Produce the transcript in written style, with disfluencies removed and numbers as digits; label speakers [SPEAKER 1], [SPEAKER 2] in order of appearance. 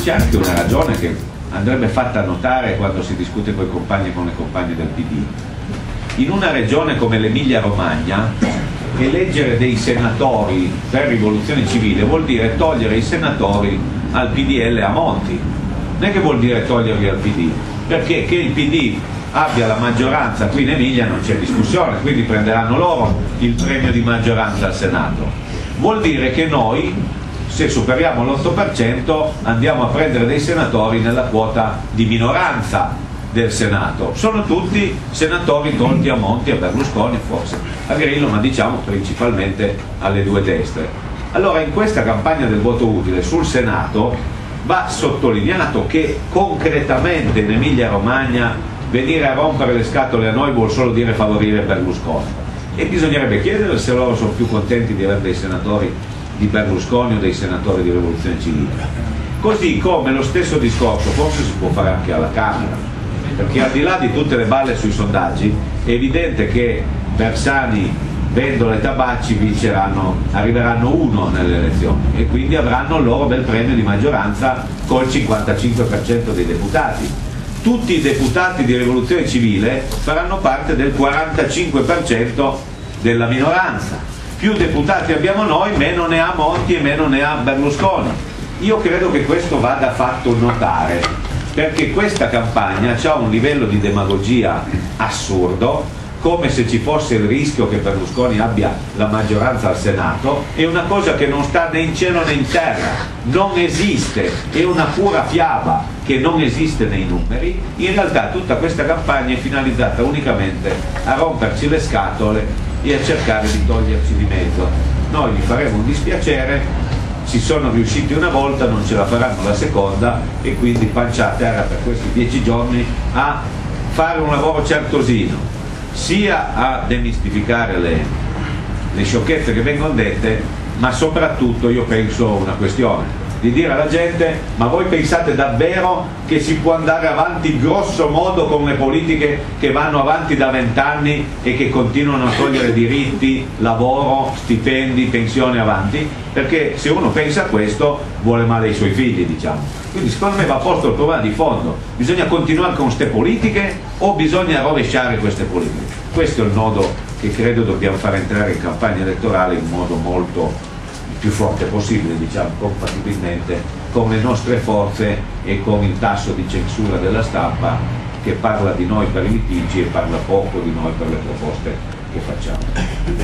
[SPEAKER 1] c'è anche una ragione che andrebbe fatta notare quando si discute con i compagni e con le compagne del PD. In una regione come l'Emilia Romagna, eleggere dei senatori per rivoluzione civile vuol dire togliere i senatori al PDL a Monti. Non è che vuol dire toglierli al PD, perché che il PD abbia la maggioranza qui in Emilia non c'è discussione, quindi prenderanno loro il premio di maggioranza al Senato. Vuol dire che noi, se superiamo l'8%, andiamo a prendere dei senatori nella quota di minoranza del Senato. Sono tutti senatori tolti a Monti, a Berlusconi, forse a Grillo, ma diciamo principalmente alle due destre. Allora in questa campagna del voto utile sul Senato va sottolineato che concretamente in Emilia Romagna venire a rompere le scatole a noi vuol solo dire favorire Berlusconi, e bisognerebbe chiedere se loro sono più contenti di avere dei senatori di Berlusconi o dei senatori di Rivoluzione Civile. Così come lo stesso discorso forse si può fare anche alla Camera, perché al di là di tutte le balle sui sondaggi è evidente che Bersani, Vendola e Tabacci arriveranno uno nelle elezioni e quindi avranno il loro bel premio di maggioranza col 55% dei deputati. Tutti i deputati di Rivoluzione Civile faranno parte del 45% della minoranza. Più deputati abbiamo noi, meno ne ha Monti e meno ne ha Berlusconi. Io credo che questo vada fatto notare, perché questa campagna ha un livello di demagogia assurdo, come se ci fosse il rischio che Berlusconi abbia la maggioranza al Senato. È una cosa che non sta né in cielo né in terra, non esiste, è una pura fiaba che non esiste nei numeri. In realtà tutta questa campagna è finalizzata unicamente a romperci le scatole e a cercare di toglierci di mezzo. Noi gli faremo un dispiacere, ci sono riusciti una volta, non ce la faranno la seconda, e quindi pancia a terra per questi 10 giorni a fare un lavoro certosino, sia a demistificare le sciocchezze che vengono dette, ma soprattutto io penso una questione, di dire alla gente: ma voi pensate davvero che si può andare avanti grosso modo con le politiche che vanno avanti da 20 anni e che continuano a togliere diritti, lavoro, stipendi, pensioni avanti? Perché se uno pensa a questo vuole male ai suoi figli, diciamo. Quindi secondo me va posto il problema di fondo: bisogna continuare con queste politiche o bisogna rovesciare queste politiche? Questo è il nodo che credo dobbiamo far entrare in campagna elettorale in modo molto più forte possibile, diciamo, compatibilmente con le nostre forze e con il tasso di censura della stampa, che parla di noi per i litigi e parla poco di noi per le proposte che facciamo.